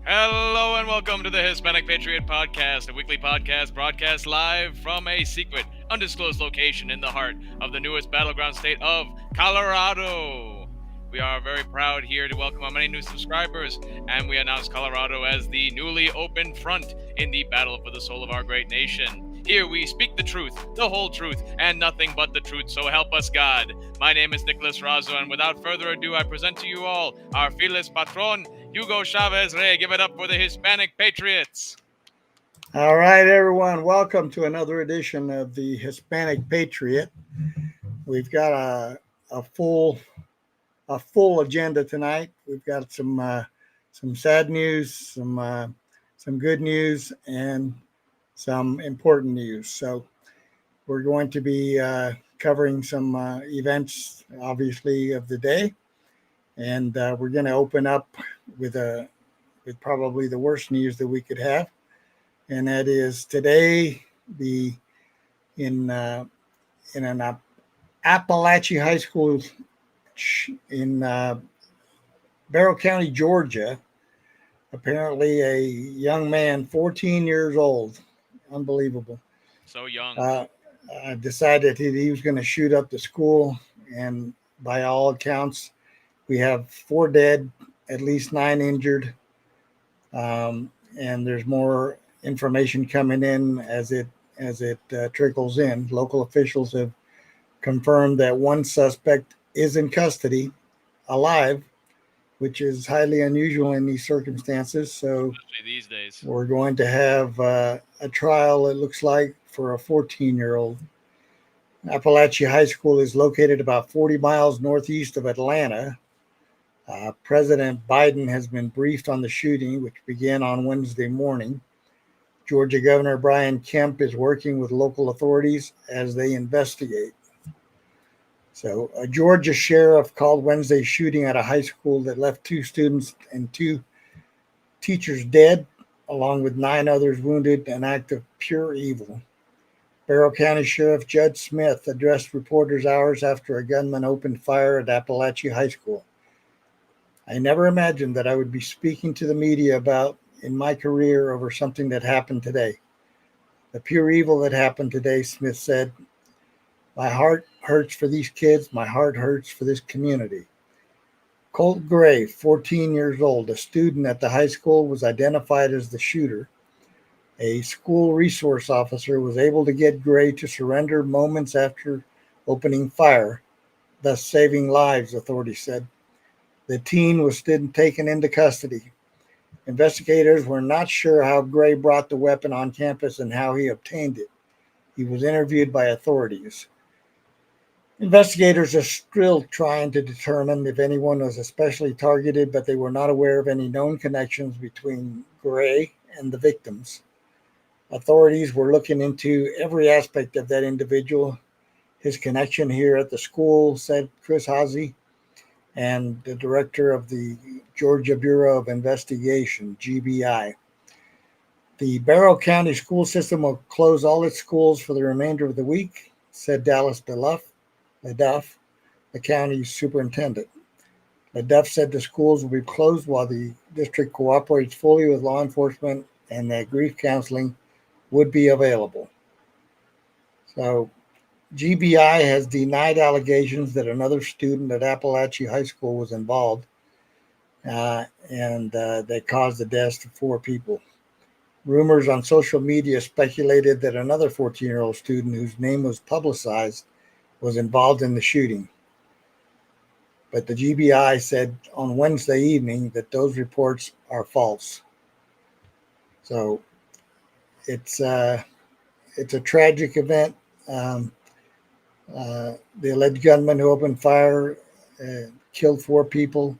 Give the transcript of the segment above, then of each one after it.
Hello and welcome to the Hispanic Patriot Podcast, a weekly podcast broadcast live from a secret, undisclosed location in the heart of the newest battleground state of Colorado. We are very proud here to welcome our many new subscribers, and we announce Colorado as the newly opened front in the battle for the soul of our great nation. Here we speak the truth, the whole truth, and nothing but the truth, so help us God. My name is Nicholas Razo, and without further ado, I present to you all our fearless patron, Hugo Chavez Rey. Give it up for the Hispanic Patriots. All right, everyone. Welcome to another edition of the Hispanic Patriot. We've got a full agenda tonight. We've got some sad news, some good news, and some important news. So we're going to be covering some events, obviously, of the day, and we're going to open up with probably the worst news that we could have. And that is today the in an Appalachia High School in Barrow County, Georgia. Apparently, a young man, 14 years old, unbelievable, So young. decided he was going to shoot up the school. And by all accounts, we have 4 dead, at least 9 injured, and there's more information coming in as it trickles in. Local officials have confirmed that one suspect is in custody, alive, which is highly unusual in these circumstances. So Especially these days. we're going to have a trial, it looks like, for a 14-year-old. Appalachia High School is located about 40 miles northeast of Atlanta. President Biden has been briefed on the shooting, which began on Wednesday morning. Georgia Governor Brian Kemp is working with local authorities as they investigate. So, a Georgia sheriff called Wednesday's shooting at a high school that left 2 students and 2 teachers dead, along with 9 others wounded, an act of pure evil. Barrow County Sheriff Judge Smith addressed reporters hours after a gunman opened fire at Appalachia High School. I never imagined that I would be speaking to the media about in my career over something that happened today. The pure evil that happened today, Smith said. My heart hurts for these kids. My heart hurts for this community. Colt Gray, 14 years old, a student at the high school, was identified as the shooter. A school resource officer was able to get Gray to surrender moments after opening fire, thus saving lives, authorities said. The teen was then taken into custody. Investigators were not sure how Gray brought the weapon on campus and how he obtained it. He was interviewed by authorities. Investigators are still trying to determine if anyone was especially targeted, but they were not aware of any known connections between Gray and the victims. Authorities were looking into every aspect of that individual, his connection here at the school, said Chris Hazy, and the director of the Georgia Bureau of Investigation, GBI. The Barrow County school system will close all its schools for the remainder of the week, said Dallas LaDuff, the county's superintendent. LaDuff said the schools will be closed while the district cooperates fully with law enforcement and that grief counseling would be available. So GBI has denied allegations that another student at Appalachia High School was involved and that caused the deaths of 4 people. Rumors on social media speculated that another 14-year-old student whose name was publicized was involved in the shooting. But the GBI said on Wednesday evening that those reports are false. So it's a tragic event. The alleged gunman who opened fire killed 4 people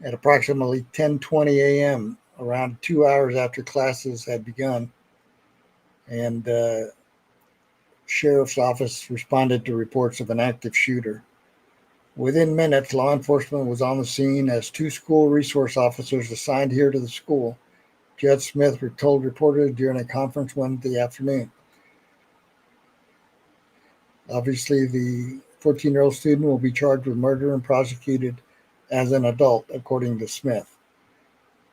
at approximately 10:20 a.m., around 2 hours after classes had begun. And the sheriff's office responded to reports of an active shooter. Within minutes, law enforcement was on the scene as 2 school resource officers assigned here to the school. Judge Smith told reporters during a conference Wednesday afternoon. Obviously, the 14-year-old student will be charged with murder and prosecuted as an adult, according to Smith.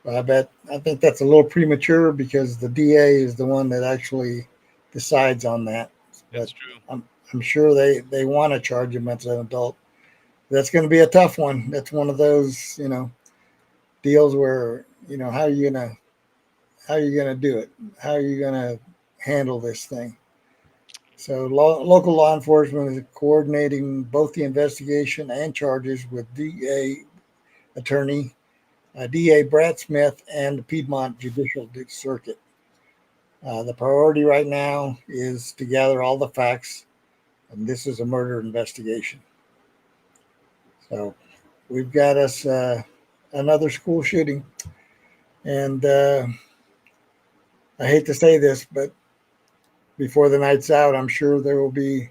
I think that's a little premature because the DA is the one that actually decides on that. But It's true. I'm sure they want to charge him as an adult. That's going to be a tough one. That's one of those deals where how are you gonna do it? How are you gonna handle this thing? So local law enforcement is coordinating both the investigation and charges with attorney DA Brad Smith and the Piedmont Judicial Circuit. The priority right now is to gather all the facts, and this is a murder investigation. So we've got us another school shooting, and I hate to say this, but before the night's out, I'm sure there will be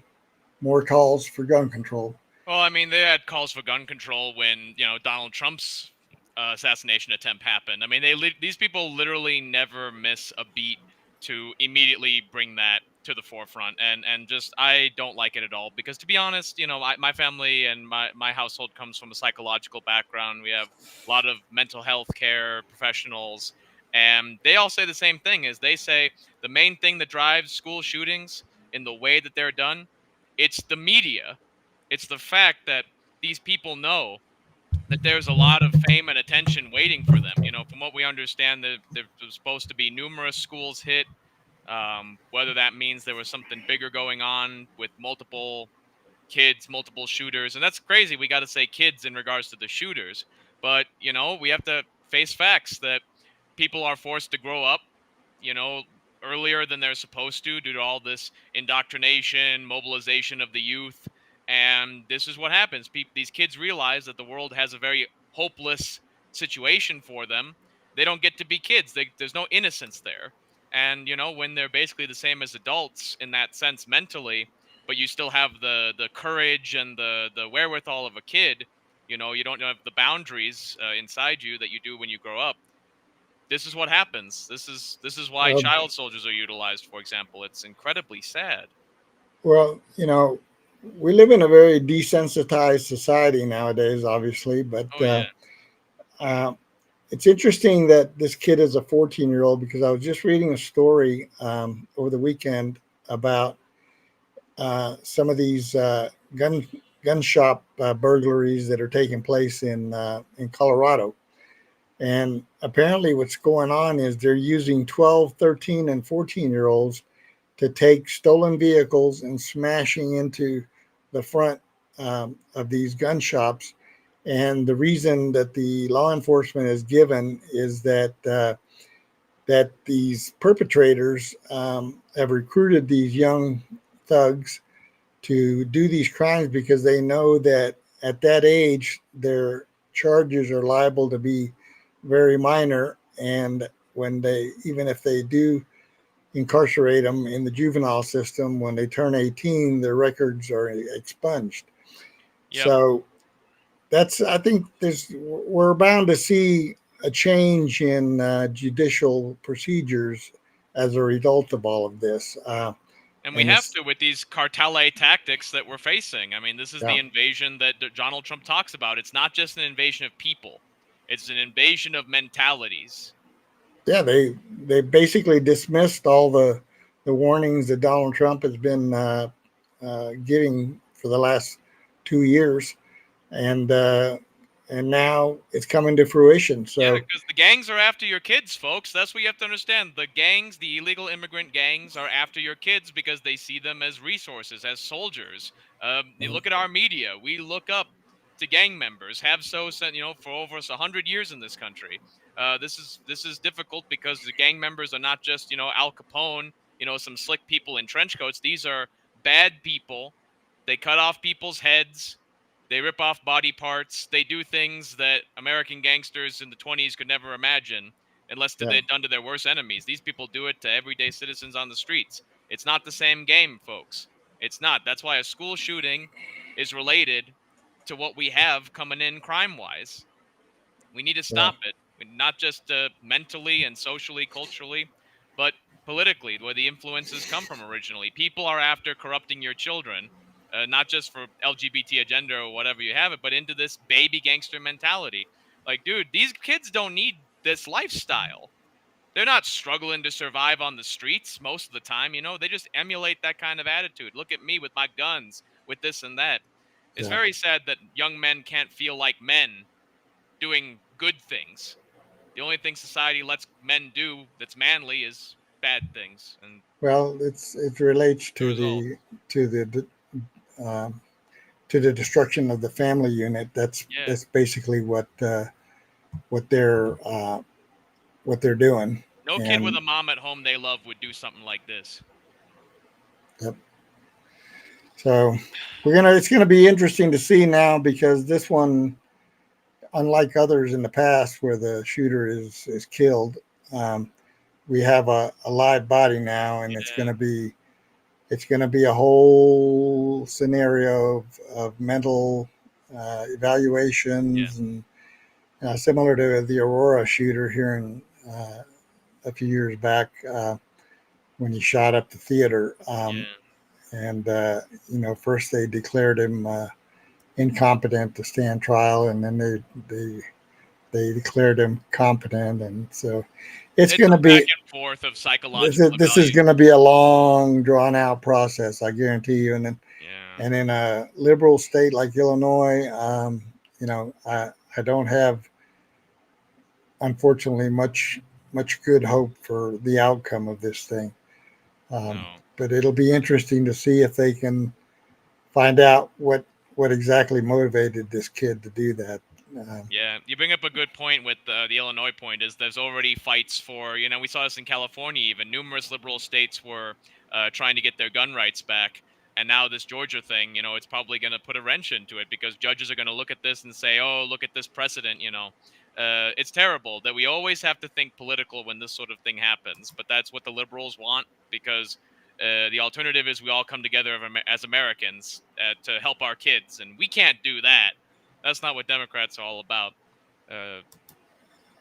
more calls for gun control. Well, I mean, they had calls for gun control when Donald Trump's assassination attempt happened. I mean, these people literally never miss a beat to immediately bring that to the forefront, and just I don't like it at all because to be honest, my family and my household comes from a psychological background. We have a lot of mental health care professionals, and they all say the same thing: is they say the main thing that drives school shootings in the way that they're done, it's the media. It's the fact that these people know that there's a lot of fame and attention waiting for them. From what we understand, there's supposed to be numerous schools hit. Whether that means there was something bigger going on with multiple kids, multiple shooters, and that's crazy. We got to say kids in regards to the shooters, but we have to face facts that people are forced to grow up you know, earlier than they're supposed to due to all this indoctrination, mobilization of the youth. And this is what happens. These kids realize that the world has a very hopeless situation for them. They don't get to be kids. There's no innocence there. And, when they're basically the same as adults in that sense mentally, but you still have the courage and the wherewithal of a kid, you don't have the boundaries inside you that you do when you grow up. This is what happens. This is why Um, child soldiers are utilized, for example. It's incredibly sad. well, we live in a very desensitized society nowadays, obviously, but Oh yeah. uh, it's interesting that this kid is a 14-year-old because I was just reading a story over the weekend about some of these gun shop burglaries that are taking place in Colorado. And apparently, what's going on is they're using 12, 13, and 14-year-olds to take stolen vehicles and smashing into the front of these gun shops. And the reason that the law enforcement is given is that these perpetrators have recruited these young thugs to do these crimes because they know that at that age their charges are liable to be very minor, and when they even if they do incarcerate them in the juvenile system, when they turn 18 their records are expunged. Yep. So that's I think we're bound to see a change in judicial procedures as a result of all of this. And we And have it's to with these cartel tactics that we're facing. I mean, this is yeah, the invasion that Donald Trump talks about. It's not just an invasion of people. It's an invasion of mentalities. yeah, they basically dismissed all the warnings that Donald Trump has been giving for the last 2 years, and uh, and now it's coming to fruition. Yeah, So because the gangs are after your kids, folks. That's what you have to understand. The gangs, the illegal immigrant gangs, are after your kids because they see them as resources, as soldiers. You look at our media. We look up to gang members, have so for over 100 years in this country. This is difficult because the gang members are not just Al Capone, some slick people in trench coats. These are bad people. They cut off people's heads. They rip off body parts. They do things that American gangsters in the 20s could never imagine unless yeah, they're done to their worst enemies. These people do it to everyday citizens on the streets. It's not the same game, folks. It's not. That's why a school shooting is related to what we have coming in crime wise. We need to yeah, stop it, not just mentally and socially, culturally, but politically, where the influences come from originally. People are after corrupting your children, not just for LGBT agenda or whatever you have it, but into this baby gangster mentality. Like, dude, these kids don't need this lifestyle. They're not struggling to survive on the streets most of the time, they just emulate that kind of attitude. Look at me with my guns, with this and that. It's Yeah. very sad that young men can't feel like men doing good things. The only thing society lets men do that's manly is bad things, and Well, it relates the result. to the um, to the destruction of the family unit. Yeah. That's basically what they're uh, what they're doing. No kid with And a mom at home they love would do something like this. yep. So it's gonna be interesting to see now, because this one, unlike others in the past where the shooter is killed, um, we have a live body now, and Yeah. it's gonna be a whole scenario of mental Yeah. evaluations, and similar to the Aurora shooter here in a few years back, when he shot up the theater. Yeah. And first they declared him incompetent to stand trial, and then they declared him competent, and so it's It's going a to back be and forth of psychological this is evaluation. going to be a long, drawn out process, I guarantee you. Yeah. And in a liberal state like Illinois, I don't have, unfortunately, much good hope for the outcome of this thing. No. But it'll be interesting to see if they can find out what exactly motivated this kid to do that. Yeah, you bring up a good point with the Illinois point. Is there's already fights for, we saw this in California, even numerous liberal states were trying to get their gun rights back. And now this Georgia thing, it's probably going to put a wrench into it, because judges are going to look at this and say, oh, look at this precedent, It's terrible that we always have to think political when this sort of thing happens, but that's what the liberals want, because the alternative is we all come together as Americans to help our kids, and we can't do that. That's not what Democrats are all about. Uh,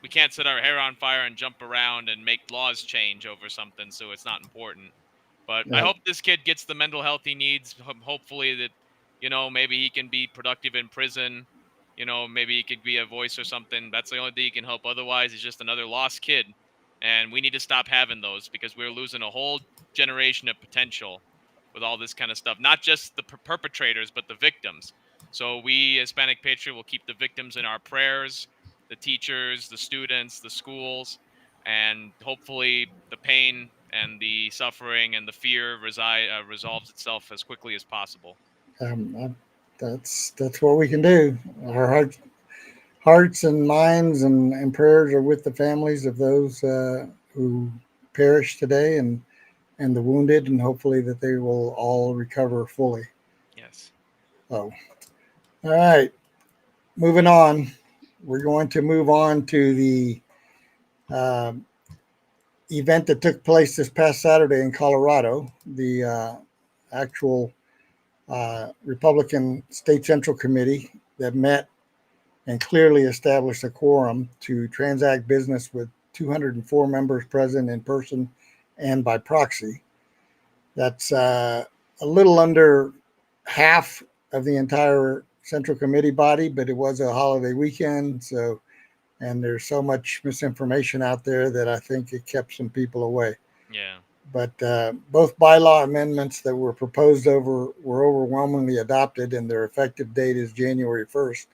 we can't set our hair on fire and jump around and make laws change over something, so it's not important. But I uh, hope this kid gets the mental health he needs. Hopefully that, maybe he can be productive in prison. Maybe he could be a voice or something. That's the only thing you can hope. Otherwise, he's just another lost kid. And we need to stop having those, because we're losing a whole generation of potential with all this kind of stuff. Not just the perpetrators, but the victims. So we, Hispanic Patriot, will keep the victims in our prayers, the teachers, the students, the schools, and hopefully the pain and the suffering and the fear resolves itself as quickly as possible. that's what we can do. Our hearts and minds and prayers are with the families of those who perished today, and the wounded, and hopefully that they will all recover fully. Yes. So, all right, moving on. We're going to move on to the uh, event that took place this past Saturday in Colorado. The actual Republican State Central Committee that met and clearly established a quorum to transact business with 204 members present in person and by proxy. That's a little under half of the entire Central Committee body, but it was a holiday weekend, so, and there's so much misinformation out there that I think it kept some people away. Yeah. But both bylaw amendments that were proposed were overwhelmingly adopted, and their effective date is January 1st,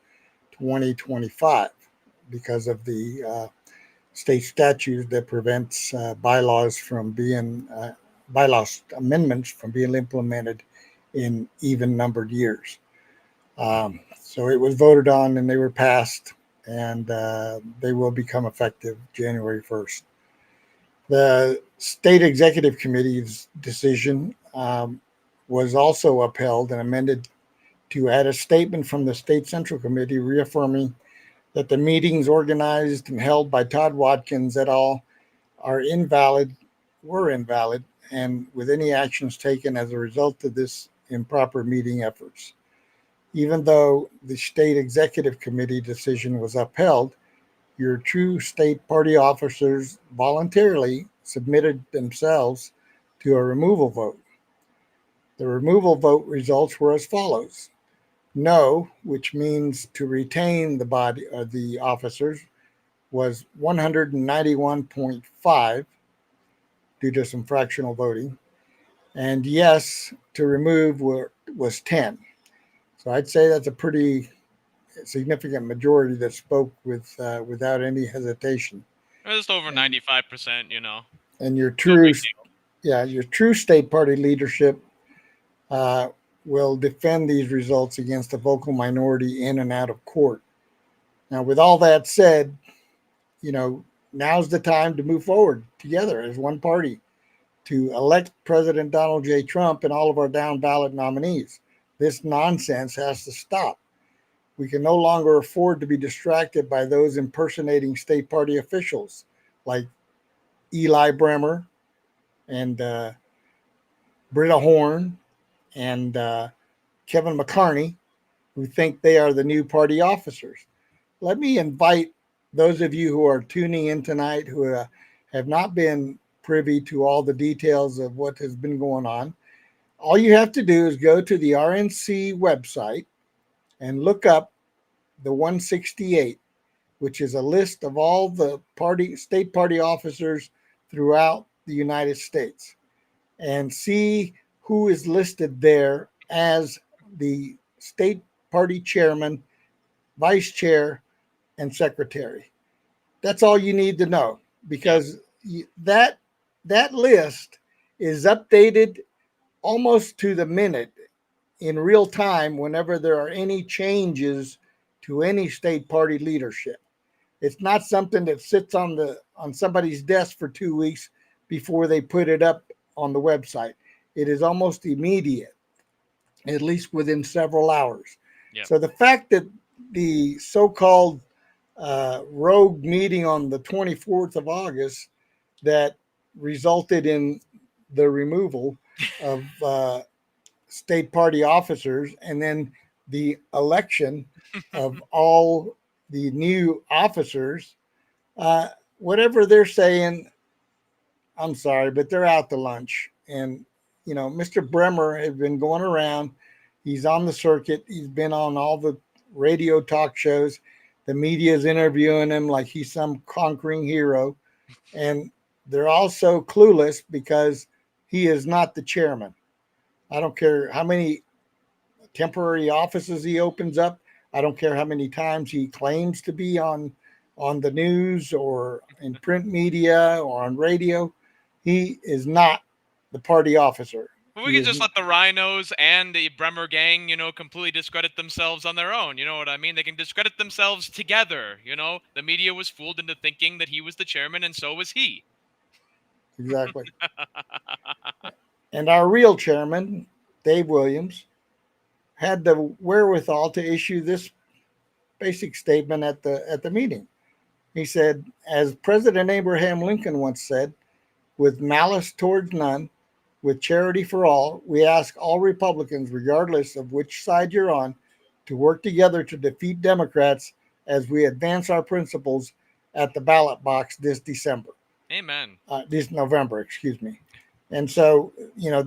2025, because of the state statute that prevents bylaws amendments from being implemented in even numbered years. So it was voted on, and they were passed, and they will become effective January 1st. The state executive committee's decision was also upheld and amended to add a statement from the state central committee reaffirming that the meetings organized and held by Todd Watkins et al. Were invalid, and with any actions taken as a result of this improper meeting efforts. Even though the state executive committee decision was upheld, your true state party officers voluntarily submitted themselves to a removal vote. The removal vote results were as follows: no, which means to retain the body of the officers, was 191.5 due to some fractional voting, and yes to remove was 10. So I'd say that's a pretty significant majority that spoke without any hesitation. Just over And 95%, you know. and your No true, big deal. yeah, your true state party leadership uh, will defend these results against a vocal minority in and out of court. Now, with all that said, you know, now's the time to move forward together as one party to elect President Donald J. Trump and all of our down ballot nominees. This nonsense has to stop. We can no longer afford to be distracted by those impersonating state party officials like Eli Bremer and Britta Horn and Kevin McCarney, who think they are the new party officers. Let me invite those of you who are tuning in tonight who have not been privy to all the details of what has been going on. All you have to do is go to the RNC website and look up the 168, which is a list of all the state party officers throughout the United States, and see who is listed there as the state party chairman, vice chair, and secretary. That's all you need to know, Yep. because that list is updated almost to the minute in real time whenever there are any changes to any state party leadership. It's not something that sits on somebody's desk for 2 weeks before they put it up on the website. It is almost immediate, at least within several hours. Yep. So the fact that the so-called rogue meeting on the 24th of August that resulted in the removal of state party officers and then the election of all the new officers, uh, whatever they're saying, I'm sorry, but they're out to lunch. And, you know, Mr. Bremer has been going around. He's on the circuit. He's been on all the radio talk shows. The media is interviewing him like he's some conquering hero. And they're also clueless because he is not the chairman. I don't care how many temporary offices he opens up. I don't care how many times he claims to be on the news or in print media or on radio. He is not the party officer. But we He can is just let the rhinos and the Bremer gang, completely discredit themselves on their own. You know what I mean? They can discredit themselves together. The media was fooled into thinking that he was the chairman, and so was he. exactly. And our real chairman, Dave Williams, had the wherewithal to issue this basic statement at the meeting. He said, as President Abraham Lincoln once said, with malice towards none, with charity for all, we ask all Republicans, regardless of which side you're on, to work together to defeat Democrats as we advance our principles at the ballot box Amen. this November, excuse me. And so,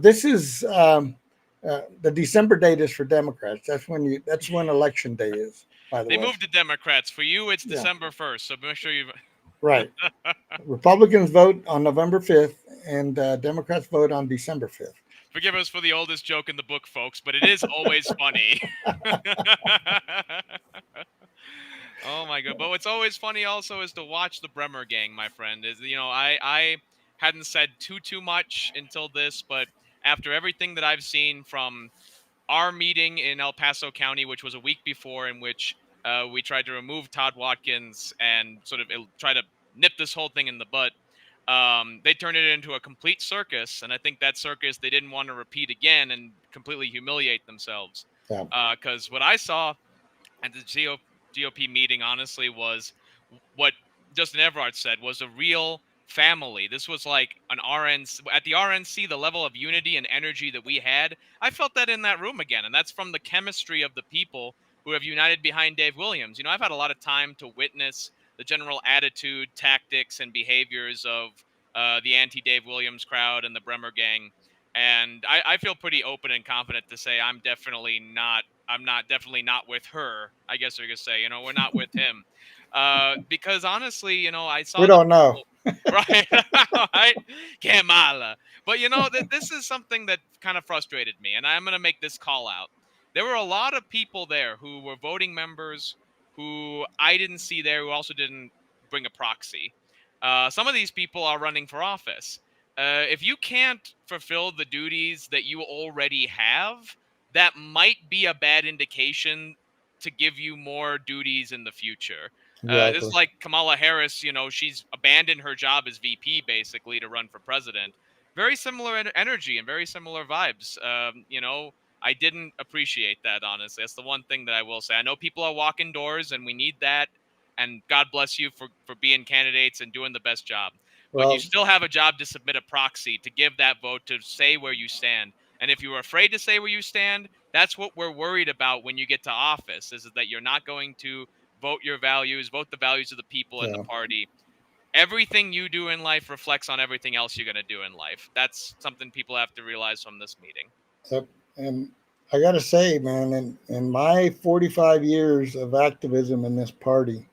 this is the December date is for Democrats. That's when election day is, by the They way. moved to Democrats. For you, it's Yeah, December 1st, so make sure you. right. Republicans vote on November 5th, and Democrats vote on December 5th. Forgive us for the oldest joke in the book, folks, but it is always funny. Oh my god! But what's always funny also is to watch the Bremer gang, my friend. I hadn't said too much until this, but after everything that I've seen from our meeting in El Paso County, which was a week before, in which we tried to remove Todd Watkins and sort of try to nip this whole thing in the bud. They turned it into a complete circus, and I think that circus they didn't want to repeat again and completely humiliate themselves. Yeah. Because what I saw at the GOP meeting, honestly, was what Justin Everard said was a real family. This was like an RNC. At the RNC, the level of unity and energy that we had, I felt that in that room again. And that's from the chemistry of the people who have united behind Dave Williams. I've had a lot of time to witness the general attitude, tactics, and behaviors of the anti-Dave Williams crowd and the Bremer gang. And I feel pretty open and confident to say I'm definitely not with her. I guess we could say, we're not with him. Because honestly, I saw We the don't know. people, right, right, Kamala. But this is something that kind of frustrated me, and I'm going to make this call out. There were a lot of people there who were voting members who I didn't see there, who also didn't bring a proxy. Some of these people are running for office. If you can't fulfill the duties that you already have, that might be a bad indication to give you more duties in the future. This is Exactly. like Kamala Harris. She's abandoned her job as VP basically to run for president. Very similar energy and very similar vibes. I didn't appreciate that, honestly. That's the one thing that I will say. I know people are walking doors, and we need that. And God bless you for being candidates and doing the best job. But you Well, still have a job to submit a proxy to give that vote, to say where you stand. And if you're afraid to say where you stand, that's what we're worried about when you get to office, is that you're not going to vote your values, vote the values of the people in the yeah. party. Everything you do in life reflects on everything else you're going to do in life. That's something people have to realize from this meeting. Yep. And I got to say, man, in my 45 years of activism in this party,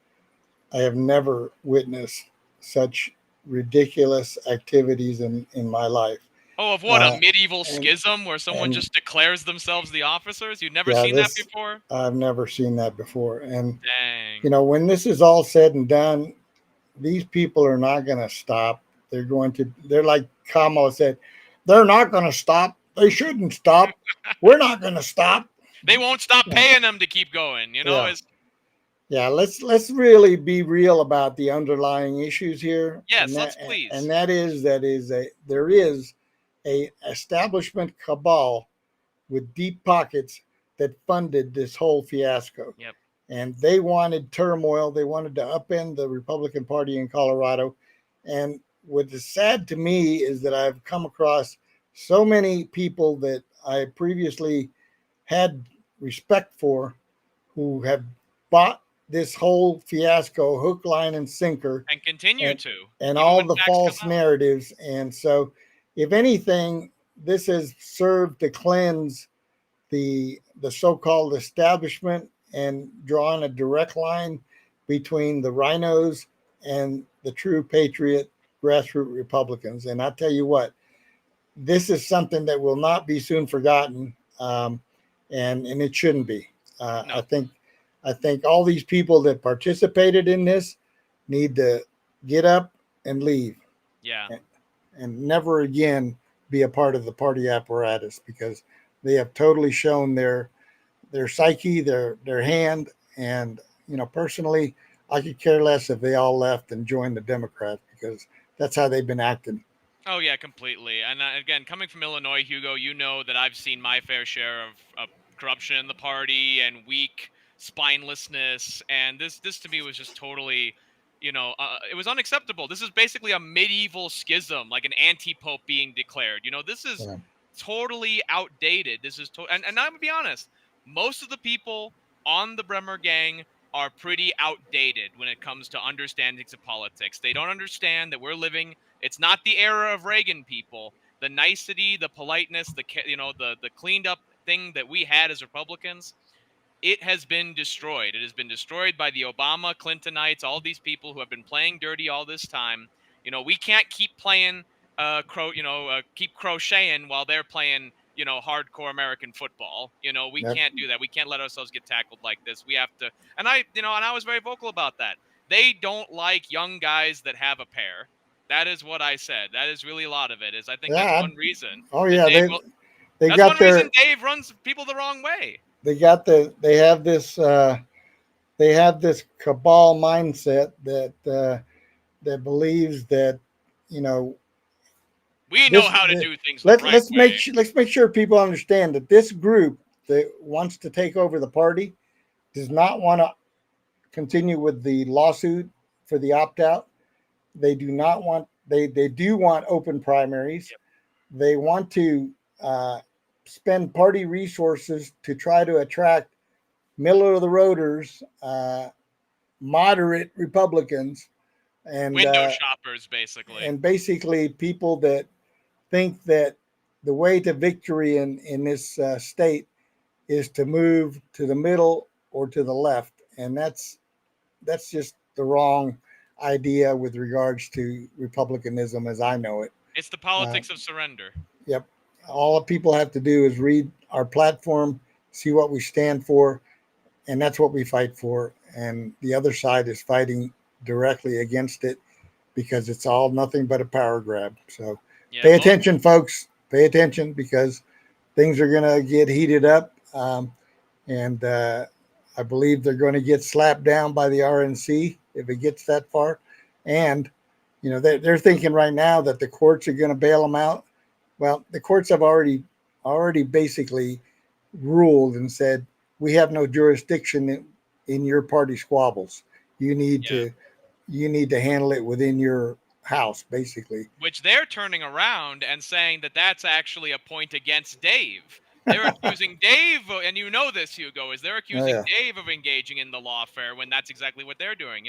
I have never witnessed such ridiculous activities in my life. Oh, of what? A Uh, medieval and schism where someone and just declares themselves the officers? You've never yeah, seen that this before? I've never seen that before. And Dang. when this is all said and done, these people are not going to stop. They're going to. They're like Kamala said. They're not going to stop. They shouldn't stop. We're not going to stop. They won't stop Yeah. paying them to keep going. Yeah. It's Yeah, let's really be real about the underlying issues here, and yes, let's that please. and that is there is a establishment cabal with deep pockets that funded this whole fiasco, Yep. and they wanted turmoil. They wanted to upend the Republican Party in Colorado, and what is sad to me is that I've come across so many people that I previously had respect for who have bought this whole fiasco hook, line, and sinker, And continue and to, and even all when the facts come false out. narratives. And so, if anything, this has served to cleanse the so-called establishment and drawn a direct line between the rhinos and the true patriot grassroots Republicans. And I tell you what, this is something that will not be soon forgotten, and it shouldn't be. No. I think all these people that participated in this need to get up and leave, Yeah. and never again be a part of the party apparatus, because they have totally shown their psyche, their hand. And personally, I could care less if they all left and joined the Democrats, because that's how they've been acting. Oh yeah, completely. And again, coming from Illinois, Hugo, you know that I've seen my fair share of corruption in the party and weak spinelessness. And this to me was just totally, it was unacceptable. This is basically a medieval schism, like an anti-pope being declared. This is Yeah. totally outdated. This is and I'm gonna be honest. Most of the people on the Bremer gang are pretty outdated when it comes to understandings of politics. They don't understand that we're living. It's not the era of Reagan, people. The nicety, the politeness, the cleaned up thing that we had as Republicans, it has been destroyed. It has been destroyed by the Obama Clintonites, all these people who have been playing dirty all this time. We can't keep playing keep crocheting while they're playing, hardcore American football. We Yep. can't do that. We can't let ourselves get tackled like this. We have to, and I was very vocal about that. They don't like young guys that have a pair. That is what I said. That is really a lot of it. Is I think that's Yeah. one reason Oh that yeah. Dave. They That's one got reason their Dave runs people the wrong way. they have this cabal mindset that believes that you know We know this how to the, do things the right way. let's make sure people understand that this group that wants to take over the party does not want to continue with the lawsuit for the opt out. They do not want they do want open primaries. Yep. They want to spend party resources to try to attract middle of the roaders, moderate Republicans, and Window shoppers, basically. basically people that think that the way to victory in this state is to move to the middle or to the left, and that's just the wrong idea with regards to republicanism as I know it. It's the Uh, politics of surrender. yep. All people have to do is read our platform, see what we stand for, and that's what we fight for. And the other side is fighting directly against it because it's all nothing but a power grab. So Yeah, pay most attention, folks. Pay attention because things are going to get heated up. And I believe they're going to get slapped down by the RNC if it gets that far. And, they're thinking right now that the courts are going to bail them out. Well, the courts have already basically ruled and said, we have no jurisdiction in your party squabbles. You need yeah. to handle it within your house, basically. Which they're turning around and saying that that's actually a point against Dave. They're accusing Dave, and you know this, Hugo, is they're accusing yeah. Dave of engaging in the lawfare when that's exactly what they're doing.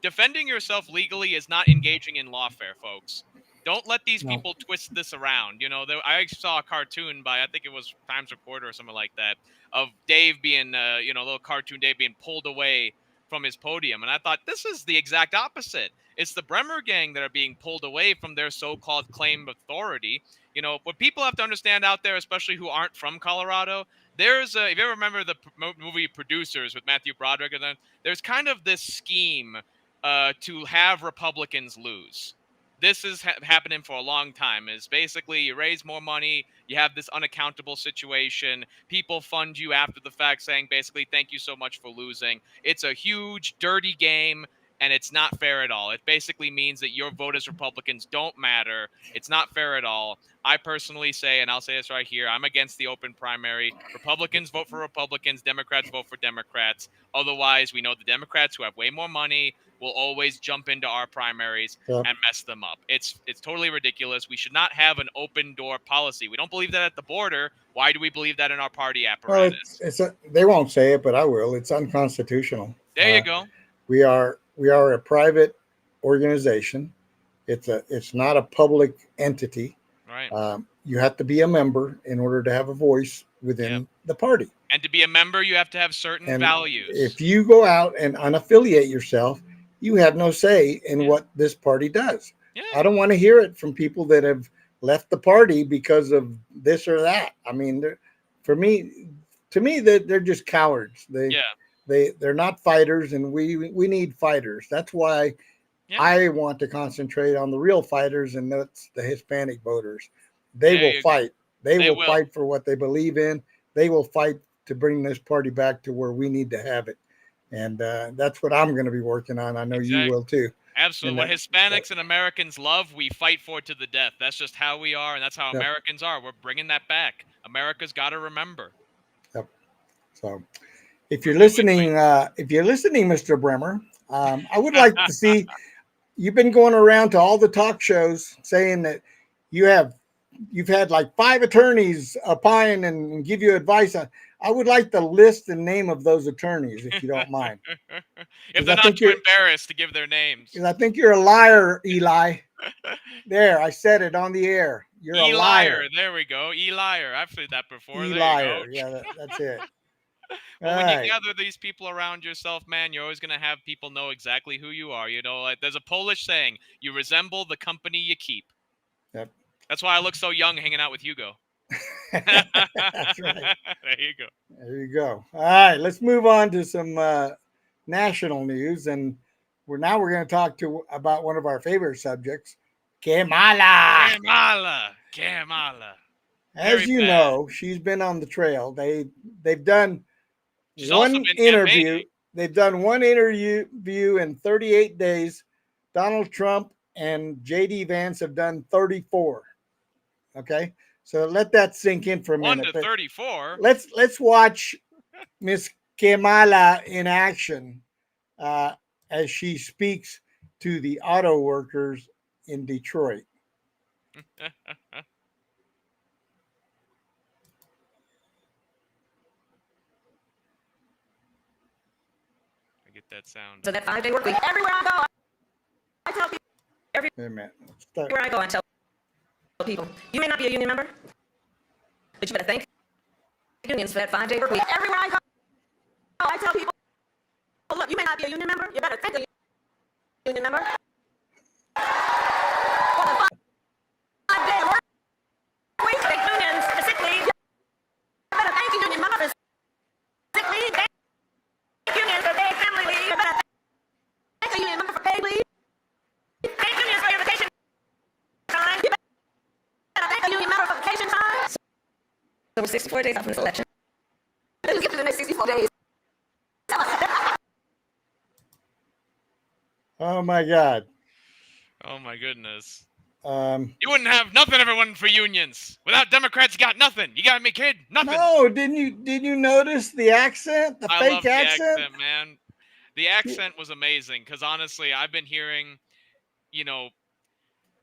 Defending yourself legally is not engaging in lawfare, folks. Don't let these No. people twist this around. I saw a cartoon by, I think it was Times Reporter or something like that, of Dave being, little cartoon Dave being pulled away from his podium. And I thought, this is the exact opposite. It's the Bremer gang that are being pulled away from their so-called claim of authority. What people have to understand out there, especially who aren't from Colorado, if you ever remember the movie Producers with Matthew Broderick, and then there's kind of this scheme to have Republicans lose. This is happening for a long time. Is basically you raise more money, you have this unaccountable situation, people fund you after the fact saying basically thank you so much for losing. It's a huge dirty game. And it's not fair at all. It basically means that your vote as Republicans don't matter. It's not fair at all. I personally say, and I'll say this right here, I'm against the open primary. Republicans vote for Republicans. Democrats vote for Democrats. Otherwise, we know the Democrats who have way more money will always jump into our primaries and mess them up. It's totally ridiculous. We should not have an open door policy. We don't believe that at the border. Why do we believe that in our party apparatus? Well, they won't say it, but I will. It's unconstitutional. There you go. We are a private organization. It's not a public entity. Right. You have to be a member in order to have a voice within the party. And to be a member, you have to have certain values. If you go out and unaffiliate yourself, you have no say in what this party does. Yeah. I don't want to hear it from people that have left the party because of this or that. I mean, to me, they're just cowards. They're not fighters, and we need fighters. That's why I want to concentrate on the real fighters, and that's the Hispanic voters. They will fight. They will fight for what they believe in. They will fight to bring this party back to where we need to have it. And that's what I'm going to be working on. I know you will too. Absolutely. What Hispanics and Americans love, we fight for to the death. That's just how we are, and that's how Americans are. We're bringing that back. America's got to remember. Yep. So if you're listening, Mr. Bremer, I would like to see, you've been going around to all the talk shows saying that you've had like 5 attorneys opine and give you advice. I would like the list and name of those attorneys, if you don't mind. If they're not too embarrassed to give their names. Because I think you're a liar, Eli. There, I said it on the air. You're a liar. There we go. E-liar. I've said that before. E-liar. Yeah, that's it. Well, when you gather these people around yourself, man, you're always going to have people know exactly who you are. Like there's a Polish saying, you resemble the company you keep. Yep. That's why I look so young hanging out with Hugo. That's right. There you go. There you go. All right, let's move on to some national news, and we're going to talk about one of our favorite subjects, Kamala. As you know, she's been on the trail. They've done one interview. They've done one interview in 38 days. Donald Trump and J.D. Vance have done 34. Okay, so let that sink in for a minute. 1 to 34. Let's watch Miss Kamala in action as she speaks to the auto workers in Detroit. I get that sound. So that 5-day work week, everywhere I go, I tell people, everywhere I go, I tell people, you may not be a union member, but you better thank unions for that 5-day work week. Everywhere I go, I tell people, look, you may not be a union member, you better thank the union member. For the 5-day work week, the unions, the sick leave. You better thank the union member for sick leave. Thank unions for paid family leave. You better thank the union member for paid leave. Thank unions for your vacation time. You better thank the union member for vacation time. So we're 64 days off from this election. Let's get to the next 64 days. Oh my God. Oh my goodness. You wouldn't have nothing if it wasn't for unions. Without Democrats, you got nothing. You got me, kid. Nothing. No, didn't you notice the accent? The I fake love the accent? man. The accent was amazing because honestly, I've been hearing, I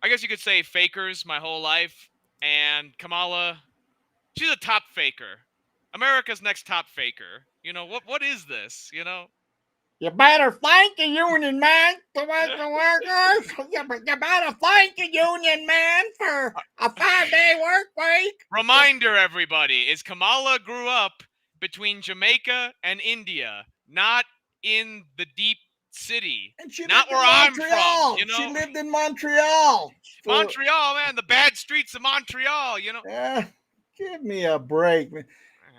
guess you could say fakers my whole life. And Kamala, she's a top faker. America's next top faker. What is this? You better thank the union man to make the workers. You better thank the union man for a 5-day work week. Reminder, everybody, is Kamala grew up between Jamaica and India, not in the deep city. And she not lived where in I'm Montreal. from. She lived in Montreal. Montreal, man, the bad streets of Montreal. Yeah, give me a break.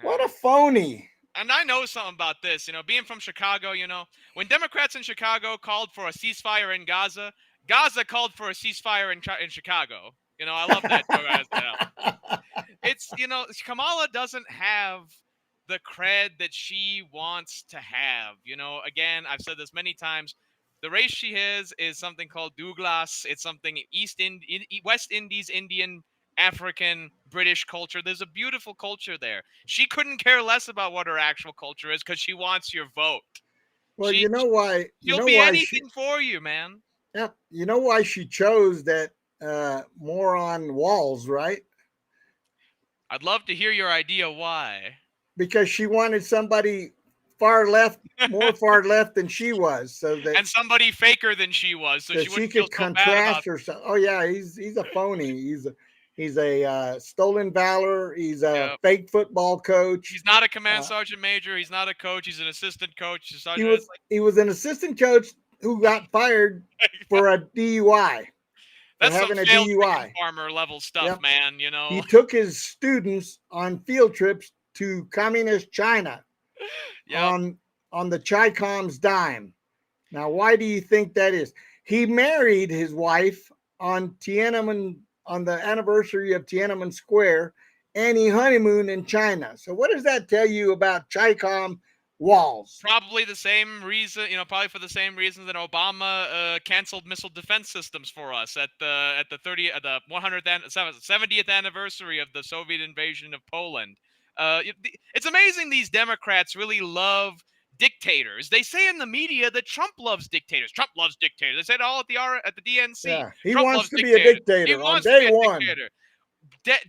What a phony. And I know something about this, being from Chicago, when Democrats in Chicago called for a ceasefire in Gaza, Gaza called for a ceasefire in Chicago. I love that. It's, Kamala doesn't have the cred that she wants to have. Again, I've said this many times. The race she is something called Douglas. It's something West Indies, Indian, African, British culture. There's a beautiful culture there. She couldn't care less about what her actual culture is because she wants your vote. Well, you know why? She'll be anything for you, man. Yeah. You know why she chose that moron Walls, right? I'd love to hear your idea why. Because she wanted somebody far left, more far left than she was, so that and somebody faker than she was, so she could contrast herself. Oh yeah, he's a phony. He's a stolen valor. He's a fake football coach. He's not a command sergeant major. He's not a coach. He's an assistant coach. He was an assistant coach who got fired for a DUI. That's having some a DUI. Farmer level stuff, man. He took his students on field trips to communist China on the Chi-Com's dime. Now, why do you think that is? He married his wife on Tiananmen, on the anniversary of Tiananmen Square, and he honeymooned in China. So what does that tell you about Chi-Com Walls? Probably the same reason, probably for the same reason that Obama canceled missile defense systems for us at the 70th anniversary of the Soviet invasion of Poland. It's amazing these Democrats really love dictators. They say in the media that Trump loves dictators. Trump loves dictators. They said all at the DNC. Yeah, he Trump wants to be a dictator on day one.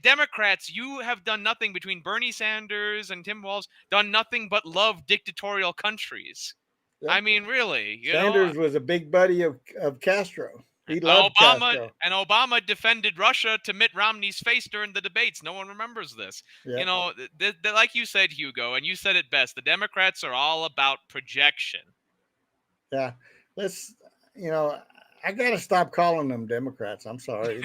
Democrats, you have done nothing between Bernie Sanders and Tim Walz, done nothing but love dictatorial countries. Yep. I mean, really. Sanders was a big buddy of Castro. He loved Castro. And Obama defended Russia to Mitt Romney's face during the debates. No one remembers this. Yep. Like you said, Hugo, and you said it best, the Democrats are all about projection. Yeah. I got to stop calling them Democrats. I'm sorry.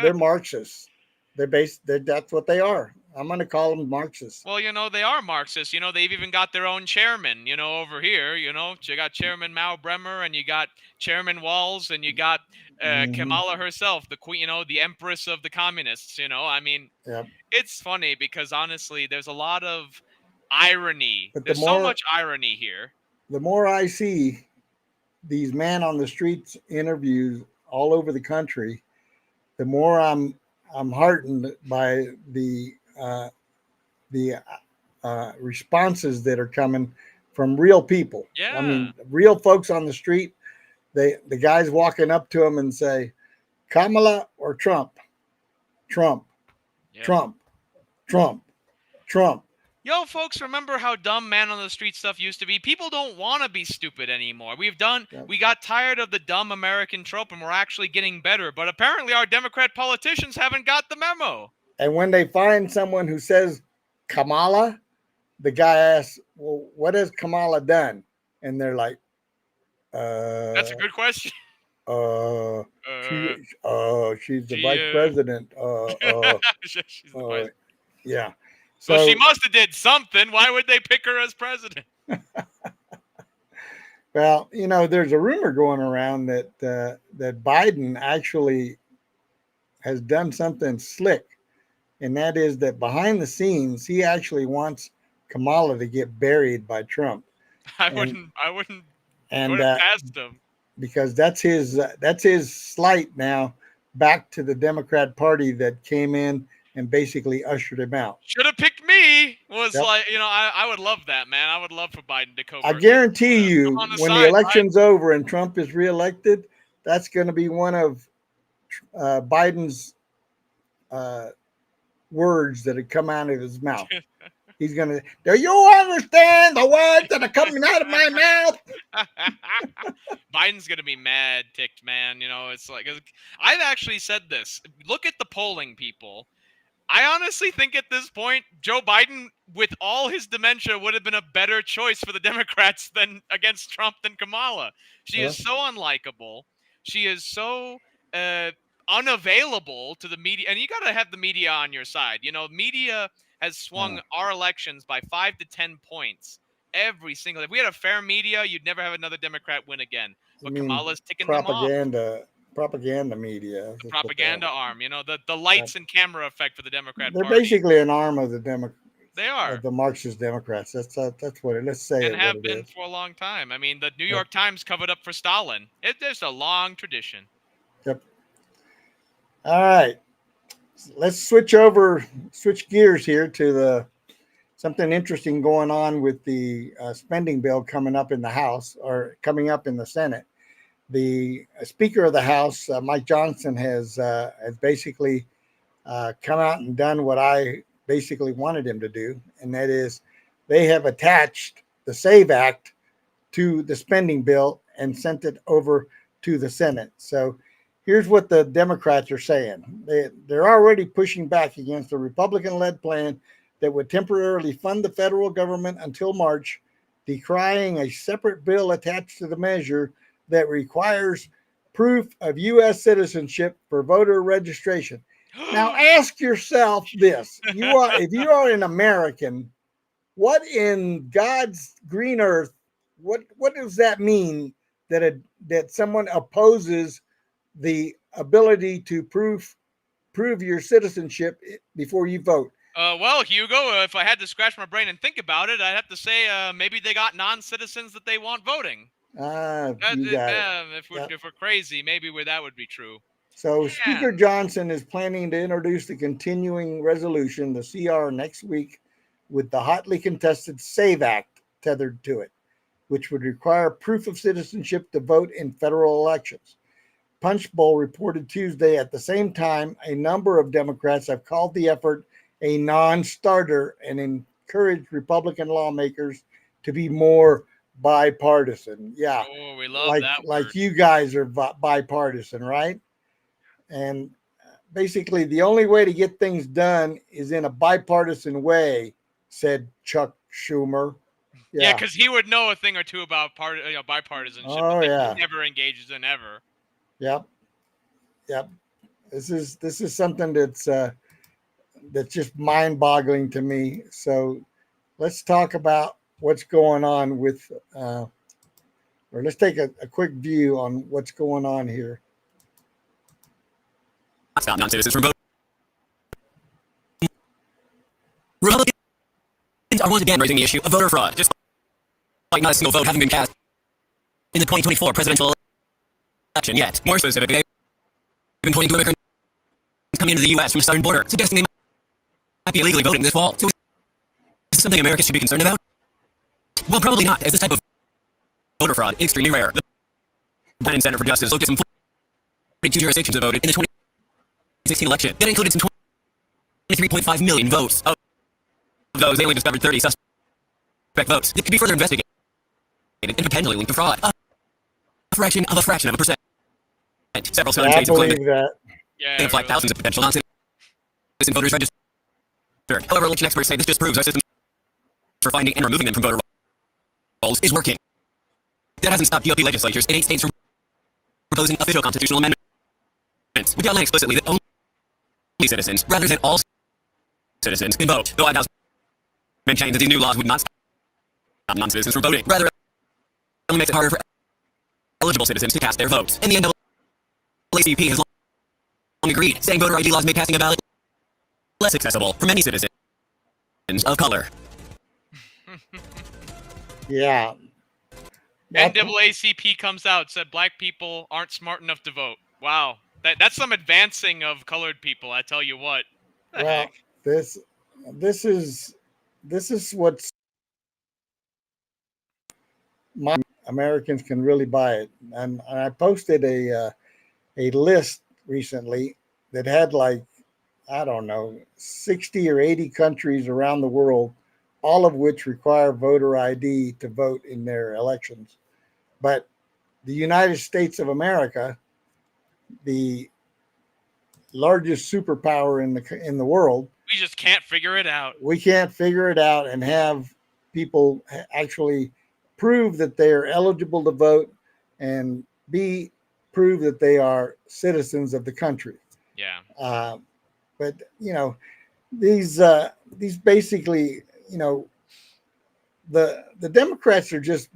They're Marxists. That's what they are. I'm going to call them Marxists. Well, they are Marxists. They've even got their own chairman, over here. You got Chairman Mao Bremer, and you got Chairman Walz, and you got Kamala herself, the queen, the empress of the communists. It's funny because honestly, there's a lot of irony. There's so much irony here. The more I see these man on the streets interviews all over the country, the more I'm heartened by the responses that are coming from real people. Yeah. I mean, real folks on the street. The guys walking up to them and say, Kamala or Trump? Trump. Yeah. Trump. Trump. Trump. Yo, folks, remember how dumb man on the street stuff used to be? People don't want to be stupid anymore. We got tired of the dumb American trope, and we're actually getting better. But apparently our Democrat politicians haven't got the memo. And when they find someone who says Kamala, the guy asks, well, what has Kamala done? And they're like, That's a good question. She's the vice president. She's the vice. Yeah. So she must have did something. Why would they pick her as president? Well, there's a rumor going around that that Biden actually has done something slick, and that is that behind the scenes, he actually wants Kamala to get buried by Trump. I wouldn't put it past him, because that's his slight now back to the Democrat Party that came in and basically ushered him out. Should have picked me. I would love that, man. I would love for Biden to cover. I guarantee you, when the election's over and Trump is reelected, that's going to be one of Biden's words that had come out of his mouth. He's going to, do you understand the words that are coming out of my mouth? Biden's going to be mad, ticked, man. It's like, I've actually said this. Look at the polling, people. I honestly think at this point, Joe Biden, with all his dementia, would have been a better choice for the Democrats than against Trump than Kamala. She is so unlikable. She is so unavailable to the media. And you got to have the media on your side. Media has swung our elections by 5 to 10 points every single. If we had a fair media, you'd never have another Democrat win again. But Kamala's ticking them off. Propaganda media. The propaganda arm, the lights and camera effect for the Democrat They're Party. basically an arm of the Democrat. They are the Marxist Democrats. That's what it. Let's say and it have been for a long time. I mean, the New York Times covered up for Stalin. There's a long tradition. Yep. All right, let's switch gears here to something interesting going on with the spending bill coming up in the House or coming up in the Senate. The Speaker of the House, Mike Johnson, has basically come out and done what I basically wanted him to do, and that is they have attached the SAVE Act to the spending bill and sent it over to the Senate. So here's what the Democrats are saying. They're already pushing back against a Republican-led plan that would temporarily fund the federal government until March, decrying a separate bill attached to the measure that requires proof of U.S. citizenship for voter registration. Now, ask yourself this: if you are an American, what in God's green earth, what does that mean that someone opposes the ability to prove your citizenship before you vote? Well, Hugo, if I had to scratch my brain and think about it, I'd have to say maybe they got non-citizens that they want voting. If we're crazy, maybe that would be true. So Speaker Johnson is planning to introduce the continuing resolution, the CR, next week with the hotly contested SAVE Act tethered to it, which would require proof of citizenship to vote in federal elections. Punchbowl reported Tuesday at the same time a number of Democrats have called the effort a non-starter and encouraged Republican lawmakers to be more bipartisan. Yeah. Oh, we love that word. Like you guys are bipartisan, right? And basically the only way to get things done is in a bipartisan way, said Chuck Schumer. Yeah, because he would know a thing or two about bipartisanship. Oh, yeah. He never engages in ever. Yep. This is something that's just mind-boggling to me. So let's talk about what's going on with, or let's take a quick view on what's going on here. Stop non-citizens from voting. Republicans are once again raising the issue of voter fraud, despite not a single vote having been cast in the 2024 presidential election yet. More specifically, they've been pointing to immigrants coming into the U.S. from the southern border, suggesting they might be illegally voting this fall. So is this something Americans should be concerned about? Well, probably not, as this type of voter fraud is extremely rare. The Biden Center for Justice looked at some 42 jurisdictions that voted in the 2016 election. That included some 23.5 million votes. Of those, they only discovered 30 suspect votes that could be further investigated and potentially linked to fraud. A fraction of a percent. Several southern states have claimed that they have thousands of potential non-citizen voters registered. However, election experts say this just proves our system for finding and removing them from voter rolls is working. That hasn't stopped GOP legislatures in 8 states from proposing official constitutional amendments, which outline explicitly that only citizens, rather than all citizens, can vote. The White House maintained that these new laws would not stop non-citizens from voting. Rather, it only makes it harder for eligible citizens to cast their votes. And the NAACP has long agreed, saying voter ID laws make casting a ballot less accessible for many citizens of color. Yeah. NAACP comes out, said black people aren't smart enough to vote. Wow. That's some advancing of colored people, I tell you what. Well, this is what's my Americans can really buy it. And I posted a list recently that had like, I don't know, 60 or 80 countries around the world, all of which require voter ID to vote in their elections. But the United States of America, the largest superpower in the world, we just can't figure it out. We can't figure it out and have people actually prove that they are eligible to vote and prove that they are citizens of the country. Yeah. But you know, these basically, you know, the Democrats are just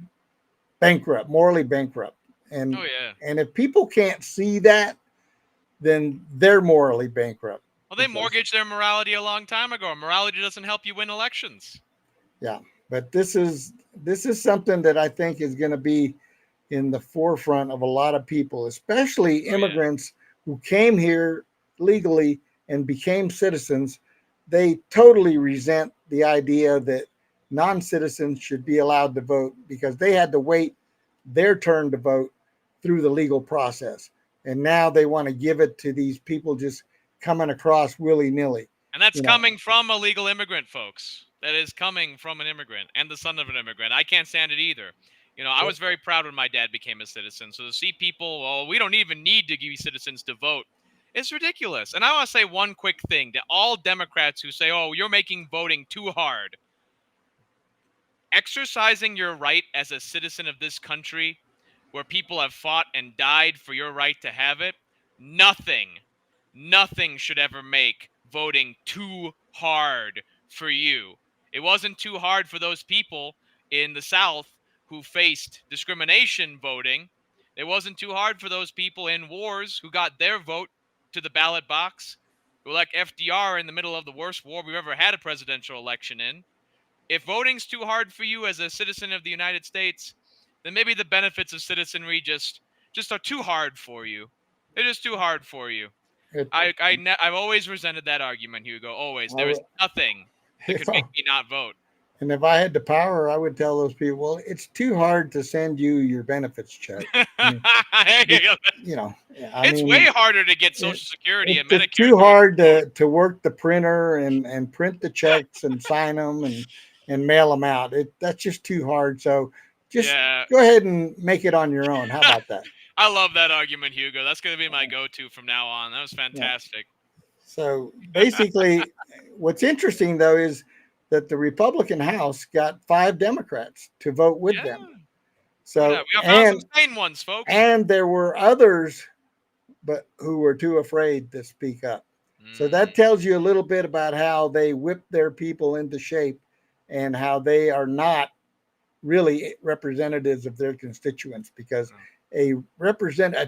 bankrupt, morally bankrupt. And oh yeah. And if people can't see that, then they're morally bankrupt. Well, they mortgaged their morality a long time ago. Morality doesn't help you win elections. Yeah, but this is something that I think is going to be in the forefront of a lot of people, especially immigrants who came here legally and became citizens. They totally resent the idea that non-citizens should be allowed to vote because they had to wait their turn to vote through the legal process. And now they want to give it to these people just coming across willy-nilly. And that's coming from a legal immigrant, folks. That is coming from an immigrant and the son of an immigrant. I can't stand it either. You know, I was very proud when my dad became a citizen. So to see people, oh, we don't even need to give citizens to vote, it's ridiculous. And I want to say one quick thing to all Democrats who say, oh, you're making voting too hard. Exercising your right as a citizen of this country, where people have fought and died for your right to have it, nothing should ever make voting too hard for you. It wasn't too hard for those people in the South who faced discrimination voting. It wasn't too hard for those people in wars who got their vote to the ballot box, who like FDR in the middle of the worst war we've ever had a presidential election in. If voting's too hard for you as a citizen of the United States, then maybe the benefits of citizenry just are too hard for you. They're just too hard for you. I've always resented that argument, Hugo. Always. There is nothing that could make me not vote. And if I had the power, I would tell those people, well, it's too hard to send you your benefits check. It's way harder to get Social Security and Medicare. It's too hard to work the printer and print the checks and sign them and mail them out. That's just too hard. So just go ahead and make it on your own. How about that? I love that argument, Hugo. That's going to be my go-to from now on. That was fantastic. Yeah. So basically, what's interesting, though, is that the Republican House got 5 Democrats to vote with them. So we got some sane ones, folks. And there were others, but who were too afraid to speak up. So that tells you a little bit about how they whip their people into shape and how they are not really representatives of their constituents, because a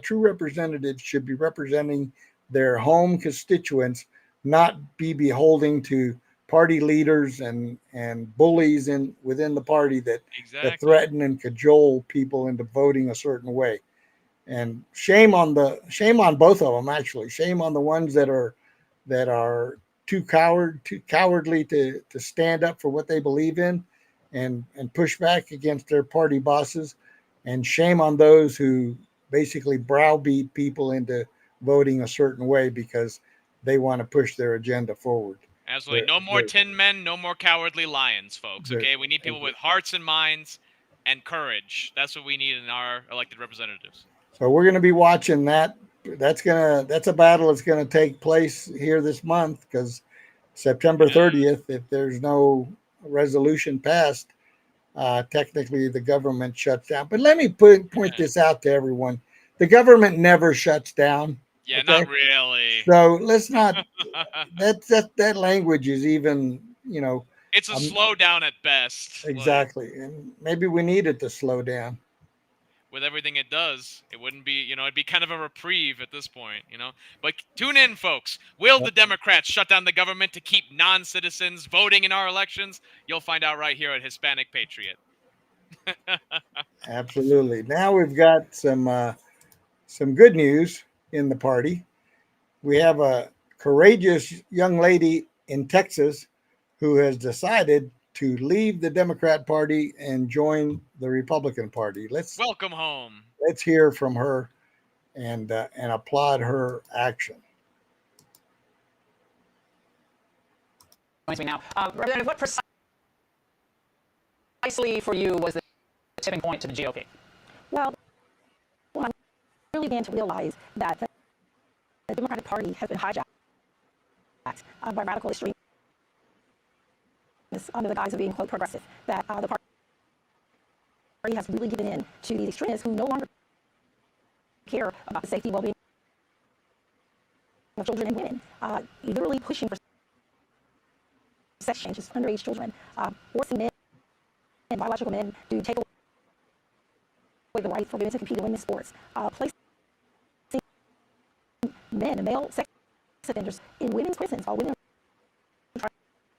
true representative should be representing their home constituents, not be beholding to party leaders and bullies within the party that threaten and cajole people into voting a certain way. And shame on both of them, actually. Shame on the ones that are too cowardly to stand up for what they believe in and push back against their party bosses. And shame on those who basically browbeat people into voting a certain way because they want to push their agenda forward. Absolutely. No more tin men, no more cowardly lions, folks. Okay, we need people with hearts and minds and courage. That's what we need in our elected representatives. So we're going to be watching that. That's a battle that's going to take place here this month, because September 30th, if there's no resolution passed, technically the government shuts down. But let me point this out to everyone. The government never shuts down. Yeah, okay? not really. So let's not. That language is even, It's a slowdown at best. Exactly, and maybe we needed to slow down. With everything it does, it wouldn't be, it'd be kind of a reprieve at this point, But tune in, folks. Will the Democrats shut down the government to keep non-citizens voting in our elections? You'll find out right here at Hispanic Patriot. Absolutely. Now we've got some good news in the party. We have a courageous young lady in Texas who has decided to leave the Democrat Party and join the Republican Party. Welcome home. Let's hear from her and applaud her action. Joins me now. Representative, what precisely for you was the tipping point to the GOP? Well, when I really began to realize that the Democratic Party has been hijacked by radical extremists under the guise of being, quote, progressive, that the party has really given in to these extremists who no longer care about the safety, well-being of children and women, literally pushing for sex changes, underage children, forcing men and biological men to take away the right for women to compete in women's sports, placing men and male sex offenders in women's prisons while women try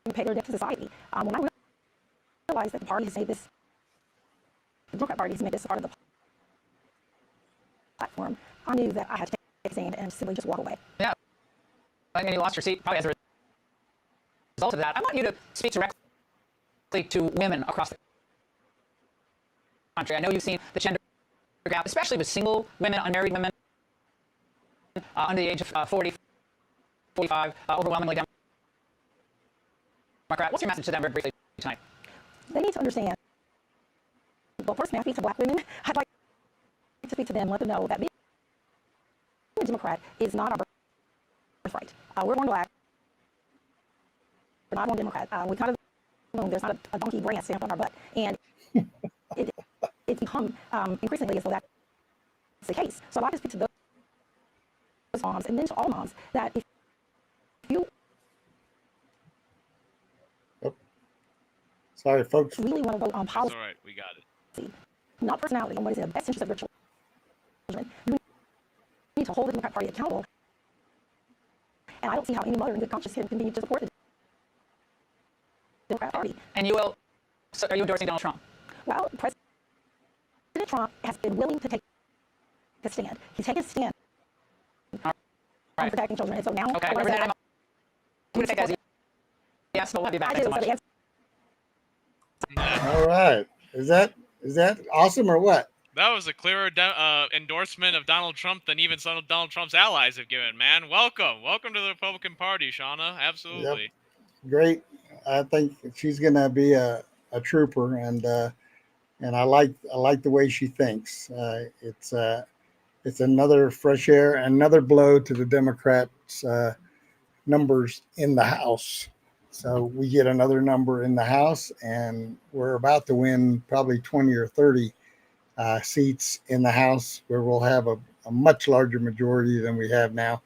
to pay their debt to society. When I realized that the party has made this, the Democrat Party has made this part of the platform, I knew that I had to take a stand and simply just walk away. Yeah, and you lost your seat probably as a result of that. I want you to speak directly to women across the country. I know you've seen the gender gap, especially with single women, unmarried women under the age of 40, 45, overwhelmingly Democrat. What's your message to them very briefly tonight? They need to understand. Well, first, may I speak to black women? I'd like to speak to them, let them know that being a Democrat is not our birthright. We're born black. We're not born Democrat. We kind of, there's not a donkey brand stamped on our butt. And it's become increasingly as though that's the case. So I'd like to speak to those moms and then to all moms that if you Sorry, folks. really want to vote on policy, All right, we got it. not personality, on what is in the best interest of your children, you need to hold the Democrat Party accountable. And I don't see how any mother in good conscience can continue to support the Democrat Party. And you will, so are you endorsing Donald Trump? Well, President Trump has been willing to take a stand. He's taken a stand on protecting children. And so now, Okay, Representative, I'm going to take that as yes, but we'll have you back. Thanks so much. All right. Is that awesome or what? That was a clearer endorsement of Donald Trump than even some of Donald Trump's allies have given, man. Welcome to the Republican Party, Shauna. Absolutely. Yep. Great. I think she's going to be a trooper, and I like the way she thinks. It's another fresh air, another blow to the Democrats' numbers in the House. So we get another number in the House, and we're about to win probably 20 or 30 seats in the House, where we'll have a much larger majority than we have now.